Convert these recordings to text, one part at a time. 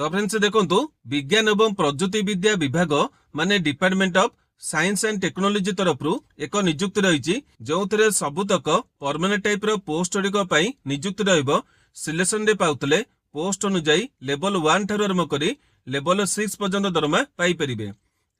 तो फ्रेंड्स देखंतु विज्ञान एवं प्रजुक्ति विद्या विभाग माने department of science and technology तरफ एक नियुक्ति रही जो सबुतक परमानेंट टाइप रो पोस्ट गुड़िक नियुक्ति रहिबो। सिलेक्शन रे पाउतले पोस्ट अनुଯାयी लेवल 1 ठारू आरंभ करी लेवल 6 पर्यंत दरमा पाई परिबे।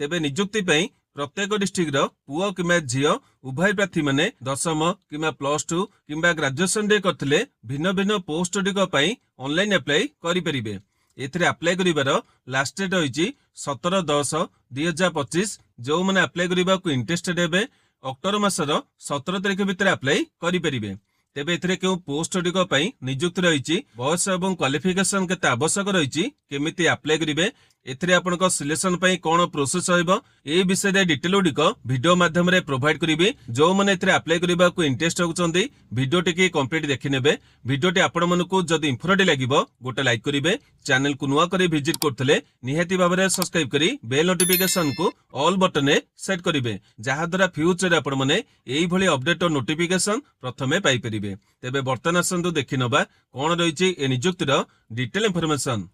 तेबे नियुक्ति पई प्रत्येक डिस्ट्रिक्ट रो पुओ किमा झियो उभय प्रार्थी माने दशम किमा +2 किमा ग्रेजुएशन रे करथिले भिन्न भिन्न पोस्ट गुड़िक पई ऑनलाइन अप्लाई करि परिबे। एथिरे अप्लाई करिवार लास्ट डेट होईची 17/10/2025। जो माने अप्लाई करिबाकू इंटरेस्टेड हेबे अक्टोबर मासर 17 तारिख भितर अप्लाई करि परिबे। तेबे एथिरे केउ पोस्ट गुड़िक पई नियुक्ति रहिची, बयस एवं क्वालिफिकेशन केते आवश्यक रहिची, केमिति अप्लाई करिवे, एथिरे आपनक सिलेक्शन पई कोन प्रोसेस होइबो ए विषय रे डिटेल गुड़िक वीडियो माध्यम रे प्रोवाइड करिवे। जो माने एथिरे अप्लाई करिबाकू इंटरेस्ट होउचंदी वीडियो टिके कंप्लीट देखि नेबे। वीडियो टी आपण मानकू जदि इंफॉर्मेटिव लागिबो गोटे लाइक करिवे। चैनल को नुवा करी विजिट करथले निहाती भाबरे सब्सक्राइब करी बेल नोटिफिकेशन को ऑल बटन ने सेट करिवे, जहा द्वारा फ्यूचर आपण माने एई भली अपडेट और नोटिफिकेशन प्रथमे पाई परिवे। तेबे वर्तमान आसंतु देखि नबा कोन रहिची ए नियुक्तिर डिटेल इंफॉर्मेशन।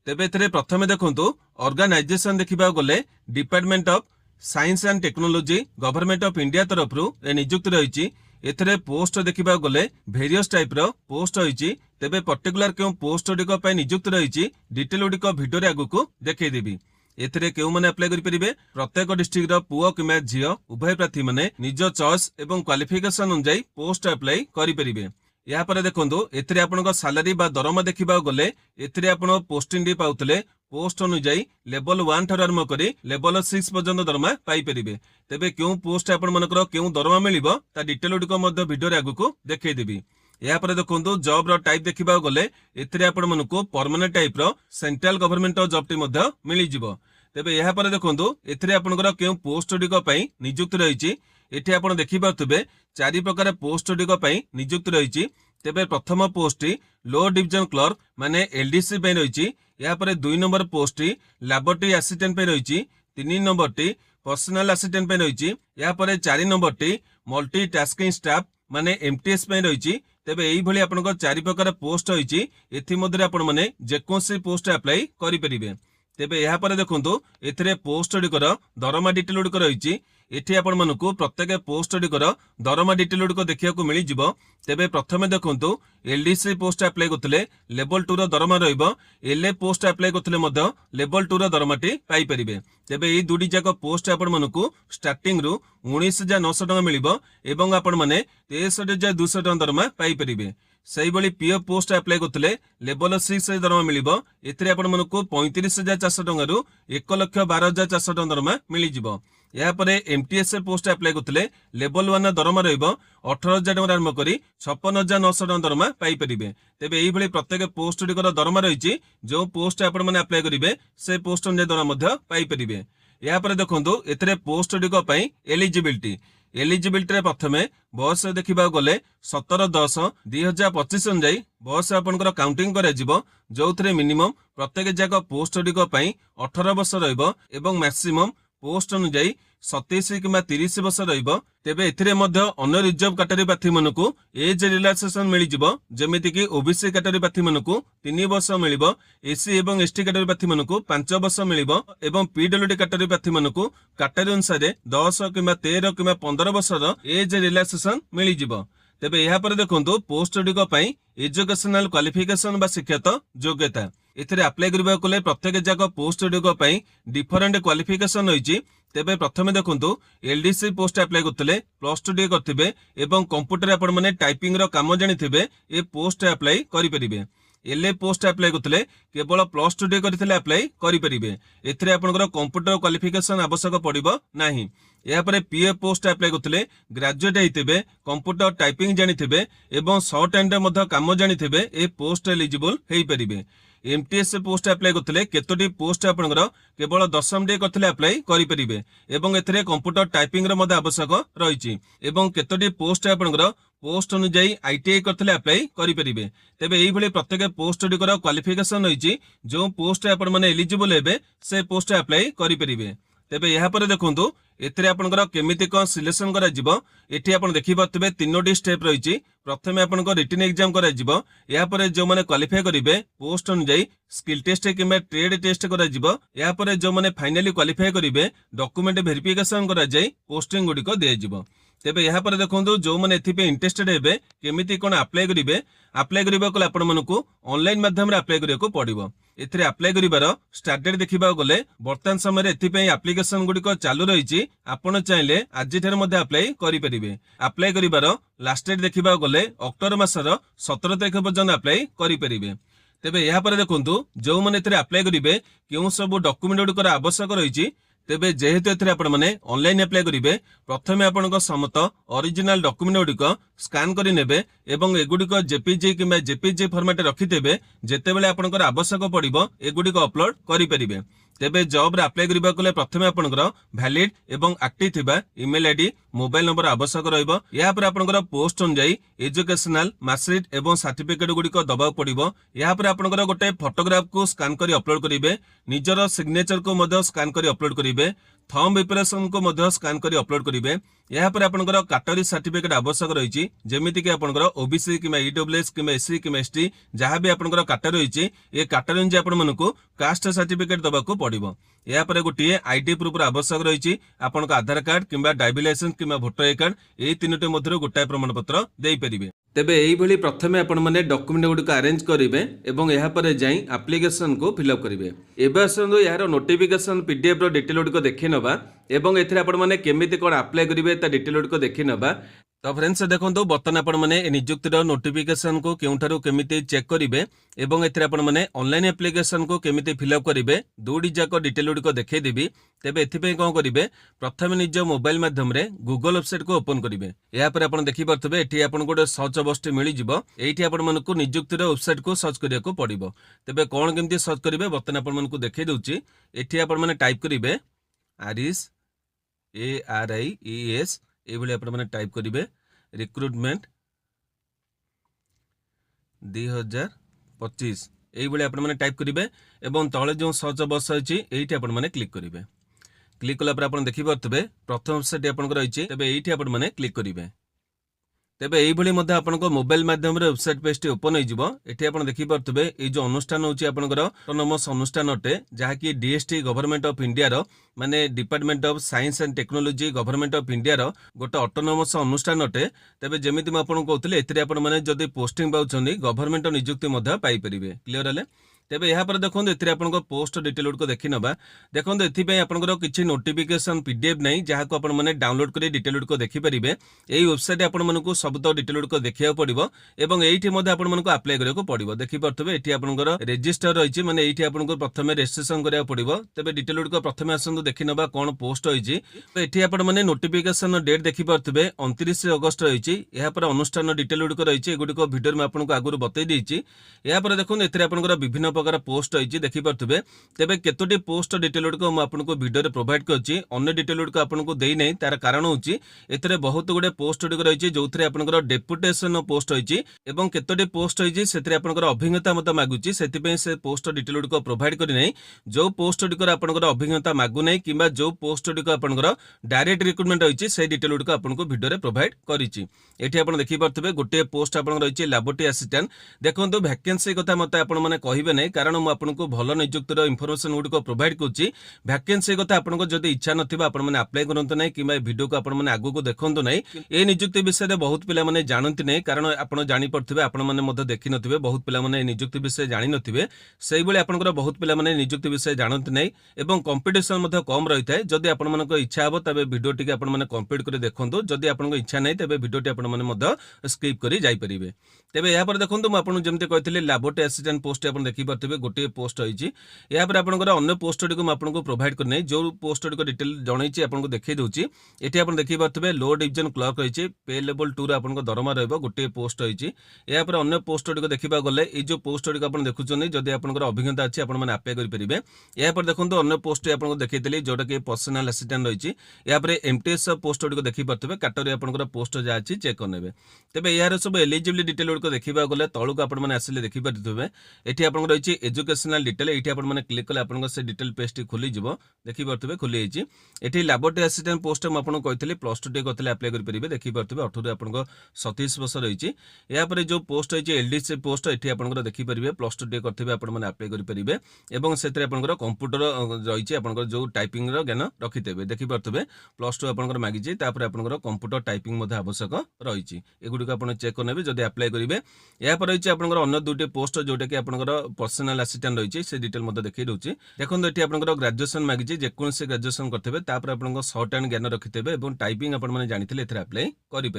तेबे एथरे प्रथमे देखंतु ऑर्गेनाइजेशन देखिबा गले department of science and technology government of India तरफ ए नियुक्ति रहिची। एथरे पोस्ट देखिबा गले वेरियस टाइप रो पोस्ट होईची। तेबे पर्टिकुलर केउ पोस्ट गुड़िक पई नियुक्ति रहिची डिटेल गुड़िक वीडियो रे आगु देखै देबी। एथरे केउ माने अप्लाई करि परिबे प्रत्येक डिस्ट्रिक्ट रो पुओ किमा झियो उभय प्रार्थी माने निज चॉइस एवं क्वालिफिकेशन अनुसार पोस्ट अप्लाई करि परिबे। या पर देखंतु एथिरे आपनक सैलरी बा दरमा देखिबा गले एथिरे आपण पोस्टिंग डी पाउतले पोस्ट अनुଯାयी लेवल 1 ठारू आरंभ करी लेवल 6 पर्यंत दरमा पाई परिबे। तेबे केउ पोस्ट आपण मनकर केउ दरमा मिलिबो ता डिटेल गुडिक मध्ये वीडियो रे आगु देखै देबी। या पर देखंतु जॉब रो टाइप देखिबा गले एथिरे आपण मनकू परमानेंट टाइप रो सेंट्रल गवर्नमेंट जॉब टी मध्ये मिलि जिवो। तेबे या पर देखंतु एथिरे आपनकर केउ पोस्ट गुडिक पई नियुक्ति रहिची। एठी आपण देखि पाउतबे चारि प्रकार पोस्ट गुडिक पई नियुक्ति रहिची। तेबे प्रथम पोस्ट लो डिवीजन क्लर्क माने एलडीसी पे रहिची। या पर 2 नंबर पोस्ट लैबोरेटरी असिस्टेंट पे रहिची। 3 नंबर टी पर्सनल असिस्टेंट पे रहिची। या पर 4 number T multi tasking staff माने एमटीएस पे रहिची। तेबे एई भली आपनक चारि प्रकार पोस्ट होईची। एथि मध्ये आपण माने जेकोसी पोस्ट अप्लाई करि परिबे। तेबे यहाँ पर देखंतु एथिरे पोस्ट गुड़िकर दरमा डिटेल गुड़िक रही। एठी आपण मानकू प्रत्येक पोस्ट गुड़िकर दरमा डिटेल गुड़िक देखिया को मिली जिवो। तेबे प्रथमे देखंतु एलडीसी पोस्ट अप्लाई करथिले लेवल 2 रो दरमा रहइबो। एलए पोस्ट अप्लाई करथिले मध्ये लेवल 2 रो दरमाटी पाई परिबे। तेबे एई दुडी जाक पोस्ट आपण मानकू स्टार्टिंग रु 19,900 टका मिलिबो एवं आपण माने 63,200 टका दरमा पाई परिबे। सही बली पीओ पोस्ट अप्लाई करथिले लेवल 6 दरमा मिलिबो। एथिरे आपण मानकू 35,400 टका रु 1,12,400 टका दरमा मिलि जिवो। या परे एमटीएस पोस्ट अप्लाई करथिले लेवल 1 दरमा रहइबो 18,000 टका आरंभ करी 56,900 टका दरमा पाई परिबे। तेबे एई भली प्रत्येक पोस्ट गुड़िकर दरमा रहिची। जो पोस्ट आपण माने अप्लाई करिवे से पोस्ट अनुसार दरमा मध्ये पाई परिबे। या परे देखंतु एथिरे पोस्ट गुड़िक पई एलिजिबिलिटी रे प्रथमे बयस देखिबा गले 17/10/2025 अनुଯାयी बयस आपनकर काउंटिंग करा जिवो। जोथरे मिनिमम प्रत्येक जाक पोस्ट गुड़िक पई 18 वर्ष रहइबो एवं मैक्सिमम पोस्ट अनुଯାयी 27 किंबा 30 वर्ष रहिबो। तेबे एथिरे मध्ये अन्य रिजर्व कैटेगरी प्रार्थी मनकू एज रिलैक्सेशन मिलि जिवो। जेमिति कि ओबीसी कैटेगरी प्रार्थी मनकू 3 वर्ष मिलिबो। एससी एवं एसटी कैटेगरी प्रार्थी मनकू 5 वर्ष मिलिबो एवं पीडब्ल्यूडी कैटेगरी प्रार्थी मनकू कैटेगरी अनुसार 10 किंबा 13 किंबा 15 वर्षर एज रिलैक्सेशन मिलि जिवो। तेबे यहाँ पर देखंतु पोस्ट गुड़िक पई एजुकेशनल क्वालिफिकेशन बा शिक्षागत योग्यता एथिरे अप्लाई करबा कोले प्रत्येक जाक पोस्ट गुड़िक पई डिफरेंट क्वालिफिकेशन होईची। तेबे प्रथमे देखंतु एलडीसी पोस्ट अप्लाई करथिले +2 डी करथिबे एवं कंप्यूटर आपण माने टाइपिंग रो काम जानिथिबे ए पोस्ट अप्लाई करि परिबे। एलए पोस्ट अप्लाई करथिले केवल +2 डी करथिले अप्लाई करि परिबे। एथिरे आपनकर कंप्यूटर क्वालिफिकेशन आवश्यक पड़िबो नाही। या परे पीए पोस्ट अप्लाई करथिले ग्रेजुएट हेतिबे कंप्यूटर टाइपिंग जानिथिबे एवं शॉर्ट हैंड मध्ये काम जानिथिबे ए पोस्ट एलिजिबल हेई परिबे। एमटीएस पोस्ट अप्लाई करथिले केतोटी पोस्ट आपनकर केवल 10म डे करथिले अप्लाई करि परिबे एवं एथिरे कंप्यूटर टाइपिंग रो मध्ये आवश्यक रहिछि एवं केतोटी पोस्ट आपनकर पोस्ट अनुଯାयी आईटीआई करथिले अप्लाई करि परिबे। तेबे एई भली प्रत्येक पोस्ट गुड़िकर क्वालिफिकेशन रहिछि। जो पोस्ट आपण माने एलिजिबल हेबे से पोस्ट अप्लाई करि परिबे। तेबे यहाँ पर देखंतु एथिरे आपनकर केमिति कोन सिलेक्शन करा जिवो एठी आपण देखि पातबे तीनोटी स्टेप रहिछि। प्रथमे आपनकर रिटन एग्जाम करा जिवो, या परे जो माने क्वालिफाई करिवे पोस्ट अनुଯାयी स्किल टेस्ट किंबा ट्रेड टेस्ट करा जिवो, या परे जो माने फाइनली क्वालिफाई करिवे डॉक्यूमेंट वेरिफिकेशन करा जाई पोस्टिंग गुडी को दिया जिवो। तेबे यहाँ पर देखंतु जो माने एथिपे इंटरेस्टेड हेबे केमिति कोन अप्लाई करिवे, अप्लाई करिबा को आपण मानकु ऑनलाइन माध्यम रे अप्लाई करिया को पड़िबो। एथिरे अप्लाई करिवार स्टार्ट डेट देखिबा गले वर्तमान समय रे एथिपे एप्लिकेशन गुडी को चालू रहिछि। आपण चाहिले आज ठार मध्ये अप्लाई करि परिबे। अप्लाई करिवार लास्ट डेट देखिबा गले अक्टोबर मासर 17 तारिख पर्यंत अप्लाई करि परिबे। तेबे यहाँ पर देखंतु जो माने एथिरे अप्लाई करिवे केउ सब डॉक्यूमेंट गुडी को आवश्यक रहिछि। तेबे जेहेतु एथिरे आपण माने ऑनलाइन अप्लाई करिवे प्रथमे आपनक समत ओरिजिनल डॉक्यूमेंट गुडिको स्कैन करि नेबे एवं एगुडिको जेपीजी किंबा जेपीजी फॉर्मेट रखितेबे। जेतेबेले आपनकर आवश्यक पड़िबो एगुडिको अपलोड करि परिबे। तेबे जॉब रे अप्लाई करिबा कोले प्रथमे आपनकर वैलिड एवं एक्टिव थिबा ईमेल आईडी मोबाइल नंबर आवश्यक रहइबो। या पर आपनकर पोस्ट अनुଯାयी एजुकेशनल मार्कशीट एवं सर्टिफिकेट गुडिको दबाव पड़िबो। या पर आपनकर गोटे फोटोग्राफ को स्कैन करि अपलोड करिवे, निजर सिग्नेचर को मध्य स्कैन करि अपलोड करिवे, थंब इंप्रेशन को मध्य स्कैन करि अपलोड करिवे। यहाँ पर आपनकर कैटेगरी सर्टिफिकेट आवश्यक रहिछि, जेमिति कि आपनकर ओबीसी किंबा ईडब्ल्यूएस किंबा एससी किंबा एसटी जहाँ भी आपनकर कैटेगरी रहिछि ए कैटेगरी जे आपण मानकु कास्ट सर्टिफिकेट दबाकू पड़िबो। या पर गोटिए आईडी प्रूफ आवश्यक रहिछि, आपनकर आधार कार्ड किंबा ड्राइविंग लाइसेंस किंबा वोटर आई कार्ड एई तीनोटी मध्यरु गोटाय प्रमाण पत्र देई परिबे। तेबे एई भली प्रथमे आपण माने डॉक्यूमेंट गुडी को अरेंज करिवे एवं यहाँ पर जाई एप्लिकेशन को फिलअप करिवे। एबे आसंदो यार नोटिफिकेशन पीडीएफ रो डिटेल गुडी को देखि नबा एवं एथिरे आपण माने केमिति कोन अप्लाई करिवे ता डिटेल गुडी को देखि नबा। तो फ्रेंड्स देखंतु बर्तन आपण माने नियुक्तिर नोटिफिकेशन को केउठारु केमिति चेक करिवे एवं एथिरे आपण माने ऑनलाइन एप्लिकेशन को केमिति फिलअप करिवे दुडी जाको डिटेल गुडी को देखै देबी। तेबे एथिपे कोन करिवे प्रथमे निज मोबाइल माध्यम रे गूगल वेबसाइट को ओपन करिवे। या पर आपण देखि परतबे एठी आपण गोटे सर्च बॉक्स मिली जिवो। एठी आपण मानकु नियुक्तिर वेबसाइट को सर्च करिया को पड़िबो। तेबे कोन केमिति सर्च करिवे बर्तन आपण मानकु देखै दउची। एठी आपण माने टाइप करिवे आरिस ARIES ए भली आपण माने टाइप करिवे रिक्रुटमेंट 2025 एई भली आपण माने टाइप करिवे एवं तळे जो सर्च बॉक्स अछि एठी आपण माने क्लिक करिवे। क्लिक कला पर आपण देखि परतबे प्रथम वेबसाइट आपण रहिछि। तेबे एठी आपण माने क्लिक करिवे। तेबे एई भली मध्ये आपनको मोबाइल माध्यम रे वेबसाइट पेज टी ओपन होई जिवो। एठी आपण देखि परतबे ए जो अनुष्ठान होछि आपनकर ऑटोनोमस अनुष्ठान अटे जहा कि डीएसटी गवर्नमेंट ऑफ इंडिया रो माने department of science and technology government of India रो गोटे ऑटोनोमस अनुष्ठान अटे। तेबे जेमिति म आपन कहउतले एथिरे आपण माने जदी पोस्टिंग पाउछनी गवर्नमेंट नियुक्ति मध्ये पाई परिबे। क्लियर हले। तेबे यहाँ पर देखो एथिरे आपनको पोस्ट डिटेल को देखि नबा। देखो एथिपे आपनकर किछि नोटिफिकेशन पीडीएफ नै जहा को आपण माने डाउनलोड करी डिटेल को देखि परिबे। एई वेबसाइट आपण मानकु सब तो डिटेल को देखिया पड़िबो एवं एठी मध्ये आपण मानकु अप्लाई करिया को पड़िबो। देखि परतबे एठी आपनकर रजिस्टर रहिछि माने एठी आपनको प्रथमे रजिस्ट्रेशन करिया पड़िबो। तेबे डिटेल को प्रथमे आसंदु देखि नबा कोन पोस्ट होइछि। तो एठी आपण माने नोटिफिकेशन डेट देखि परतबे 29 अगस्त रहिछि। यहाँ पर अनुष्ठान डिटेल को रहिछि एगुडी को वीडियो में आपनको आगुरु बतै दिछि। यहाँ पर देखो एथिरे आपनकर विभिन्न प्रकार पोस्ट होइछि देखि परतबे। तेबे केतोटी पोस्ट डिटेल को म आपनको वीडियो रे प्रोवाइड करछि अन्य डिटेल को आपनको देई नै। तार कारण होछि एथिरे बहुत गुडे पोस्ट गुडी रहिछि जोथरे आपनकर डेपुटेशन पोस्ट होइछि एवं केतोटी पोस्ट होइछि सेथिरे आपनकर अभिज्ञता मत मागुछि। सेति पे से पोस्ट डिटेल को प्रोवाइड करि नै। जो पोस्ट को आपनकर अभिज्ञता मागु नै किबा जो पोस्ट को आपनकर डायरेक्ट रिक्रुटमेंट होइछि से डिटेल को आपनको वीडियो रे प्रोवाइड करिछि। एठी आपण देखि परतबे गोटे पोस्ट आपनकर रहिछि लैबोरेटरी असिस्टेंट। देखंतु वैकेंसी कथा मते आपण माने कहिबे नै कारण म आपनको भलो नियुक्तिर इंफॉर्मेशन गुडी को प्रोवाइड करछि। वैकेंसी कथा आपनको जदी इच्छा नथिबा आपण माने अप्लाई करंत नै किबा वीडियो को आपण माने आगु को देखंतु नै। ए नियुक्ति विषय रे बहुत पिला माने जानंति नै कारण आपण जानि पड़थिबे आपण माने मध्य देखि नथिबे बहुत पिला माने नियुक्ति विषय जानि नथिबे। सेहि बळे आपनकर बहुत पिला माने नियुक्ति विषय जानंति नै एवं कंपटीशन मध्य कम रहिथाय। जदी आपण मानको इच्छा हबो तबे वीडियो टिके आपण माने कंप्लीट करि देखंतु। जदी आपनको इच्छा नै तबे वीडियो टी आपण माने मध्य स्किप करि जाई परिबे। तेबे या पर देखंतु म आपण जेमते कहथिले लैबोरेटरी असिस्टेंट पोस्ट आपण देखि परथिबे गोटे पोस्ट होइछि। या पर आपनकर अन्य पोस्ट को म आपनको प्रोवाइड करनै जो पोस्ट को डिटेल जणैछि आपनको देखै दउछि। एठी आपण देखि परथिबे लो डिवीजन क्लर्क होइछि पे लेवल 2 रे आपनको दरमा रहबो गोटे पोस्ट होइछि। या पर अन्य पोस्ट को देखिबा गले ए जो पोस्ट को आपण देखुछन जदी आपनकर अभिज्ञता अछि आपण माने अप्लाई करि परिबे। या पर देखंतु अन्य पोस्ट आपनको देखैतली जोटा कि पर्सनल असिस्टेंट रहिछि। या पर एमटीएस पोस्ट को देखि परथिबे कैटेगरी आपनकर पोस्ट जा अछि चेक करनेबे। तेबे यार सब एलिजिबिलिटी डिटेल को देखिबा गले तळुक आपण माने आसिले देखि परथिबे। एठी आपनकर রয়েছে এজুকেশনাল ডিটেল, এইটি আপনার ক্লিক কলে আপনার সে ডিটেল পেজটি খোলিযোগ, দেখিপারে খোলি যাই। এটি ল্যাবরেটরি আসিস্টাଣ୍ଟ পোস্ট মু আপনার কইলি +2 টি করলে আপ্লাই করে দেখিপারে 18 আপনার 27 ବର୍ଷ রয়েছে। এরপরে যে পোস্ট হয়েছে এলডিসি পোস্ট, এটি আপনার দেখিপারে +2 টি করতে আপনার আপ্লাই করে এবং সেথিরে আপনার কম্পুটর রয়েছে, আপনার যে টাইপিং জ্ঞান রখিথে দেখিপারে +2 আপনার মাগিছে, তাপরে আপনার কম্পুটর টাইপিং আবশ্যক রয়েছে, এগুড়ি আপনার চেক করে যদি আপ্লাই করবে। এরপর রয়েছে আপনার অন্য 2টি পোস্ট যেটা কি আপনার পর্সনাল আসিস্টাଣ୍ଟ রয়েছে, সে ডিটেল দেখাই দেଉଛି। দেখুন এটি আপনার গ্রাজুয়েসন মাগিছে, যেকୌଣସି গ্রাজুয়েসন করতে তাপরে আপনার সর্ট হ্যান্ড জ্ঞান রখিথে এবং টাইপিং আপনার জাঁলে এতে আপ্লাই করে।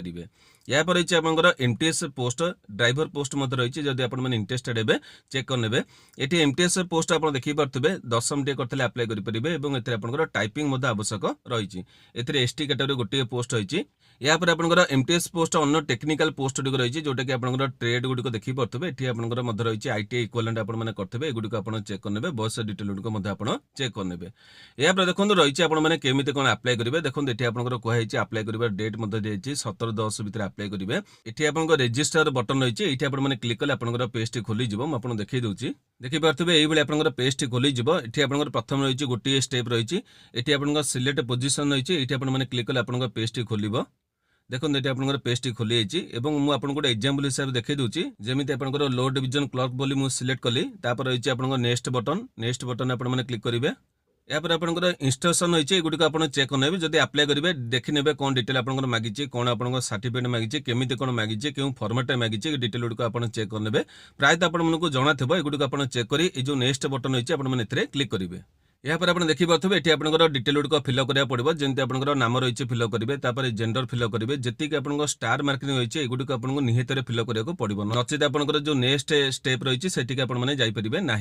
এরপর রয়েছে আপনার এমটিএস পোস্ট, ড্রাইভর পোস্ট রয়েছে, যদি আপনার ইন্টারেস্টেড হবে চেক করে। এটি এমটিএস পোস্ট আপনার দেখিপারে 10টি করলে আপ্লাই করে এবং এতে আপনার টাইপিং আবশ্যক রয়েছে। এতে এসটি ক্যাটেগরি গোটিଏ পোস্ট হয়েছে। এরপরে আপনার এমটিএস পোস্ট অন্য টেকনিকাল পোস্ট গুড়ি রয়েছে, যেটা কি আপনার ট্রেড গুড়ি দেখিপারে। এটি আপনার রয়েছে আইটিআই ইকুইভ্যালেন্ট আপনার করতে, এগুড়ি আপনার চেক করে বয়স ডিটেল গুড়ি আপনার চেক করে। এরপরে দেখুন রয়েছে আপনার কেমিতি কোণ আপ্লাই করবে। দেখুন এটি আপনার কুহছে আপ্লাই করার ডেট দিয়েছে 17/10 ভিতরে আপ্লাই করবে। এটি আপনার রেজিস্টার বটন রয়েছে, এইটি আপনার ক্লিক কলে আপনার পেজটি খোলিযোগ, মু আপনার দেখাই দেଉଛି। দেখিপারে এইভাবে আপনার পেজটি খোলিযোগ। এটি আপনার প্রথম রয়েছে গোটিଏ স্টেপ রয়েছে, এটি আপনার সিলেক্ট পজিশন রয়েছে, এইটি আপনার ক্লিক কলে আপনার পেজটি খোলিব। দেখুন এটি আপনার পেজটি খোলি যাই এবং মু আপনার গোটে এক্সাম্পল হিসাবে দেখাই দেଉଛି। যেমি আপনার লো ডিভিजन ক্লর্ক বলে মু সিলেক্ট কলি, তারপর রয়েছে আপনার নেক্সট বটন আপনার ক্লিক করবে। এরপরে আপনার ইনস্ট্রকশন রয়েছে, এগুড়ি আপনার চেক করে যদি আপ্লাই করবে দেখি কোন ডিটেল আপনার মাগিছে, কোণ আপনার সার্টিফিকেট মাগিছে, কেমিতি কোণ মাগিছে, কেউ ফর্মাটে মাগিছে, ডিটেল গুড়ি আপনার চেক করে। প্রায়তঃ আপনার জনা থাকবে, এগুড়ি আপনার চেক করে এই যে নেক্সট বটন রয়েছে আপনার এতে ক্লিক করবে। এরপরে আপনার দেখিপারে এটি আপনার ডিটেল গুড়ি ফিলअप করা পড়ব, যেমন আপনার নাম রয়েছে ফিলअप করবে, তারপরে জেন্ডর ফিলअप করবে, যেতিক আপনার স্টার মার্কিং রয়েছে এগুড়ি আপনার নিহতরে ফিলअप করা পড়ব, নচেত আপনার যে নেক্সট স্টেপ রয়েছে সেটি আপনার যাইপারে না।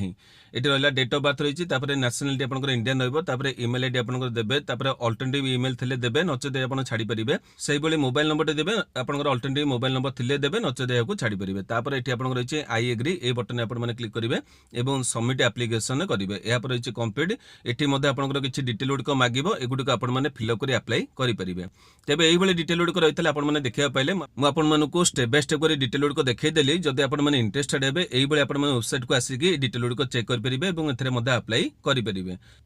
এটি রহলা ডেট অফ বার্থ রয়েছে, তারপরে ন্যাশনালিটি আপনার ইন্ডিয়ান রহব, তারপরে ইমেল আইডি আপনার দেবে, তারপরে অল্টারনেটিভ ইমেল থিলে দেবে, নচেত আপনার ছাড়ি পারিবে। সেইভাবে মোবাইল নম্বরটি দেবে, আপনার অল্টারনেটিভ মোবাইল নম্বর থিলে দেবে, নচেত এহাকু ছাড়ি পারিবে। তারপরে এটি আপনার রয়েছে আই এগ্রি, এই বটনে আপনার ক্লিক করবে এবং সবমিট আপ্লিকেশন করবে। এরপর রয়েছে কমপ্লিট, এটি আপনার কিছু ডিটেল গুড়িক মাগিব, এগুড়িক আপনার ফিলअप করে আপ্লাই করে। তবে এইভাবে ডিটেল গুড়িক রয়েছে আপনার দেখা পাইলে মু আপনার স্টেপ বাই স্টেপ করে ডিটেল গুড়িক দেখাইদেলি। যদি আপনার ইন্টারেস্টেড হবে এইভাবে আপনার ওয়েবসাইট কু আসিকি ডিটেল গুড়িক চেক করে এবং এতে আপ্লাই করে।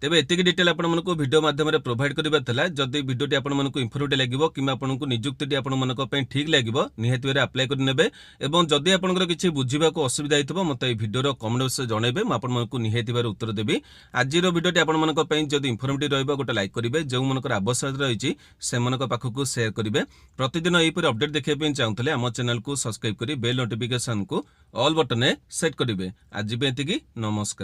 তবে এতিকি ডিটেল আপনার ভিডিও মাধ্যমে প্রোভাইড করা, যদি ভিডিওটি আপনার ইনফরমেটিভ লাগিব কিংবা আপনার নিযুক্তি আপনার ঠিক লাগিব নিহতি ভাবে আপ্লাই করে নেবে। এবং যদি আপনার কিছু বুঝা অসুবিধা হইব মতো এই ভিডিওর কমেন্ট বক্সে জনাইবে, মু আপনার নিহতি ভাবে উত্তর দেবি। আজির ভিডিওটি আপনার যদি ইনফরমেটিভ রহব গোটে লাইক করবে, যে আবশ্যকতা রয়েছে সে পাখক সেয়ার করবে। প্রতিদিন এইপরি আপডেট देखा चाहूले आम चैनल को सब्सक्राइब कर बेल नोटिफिकेशन को ऑल बटन सेट करेंगे। आज एतिकी, नमस्कार।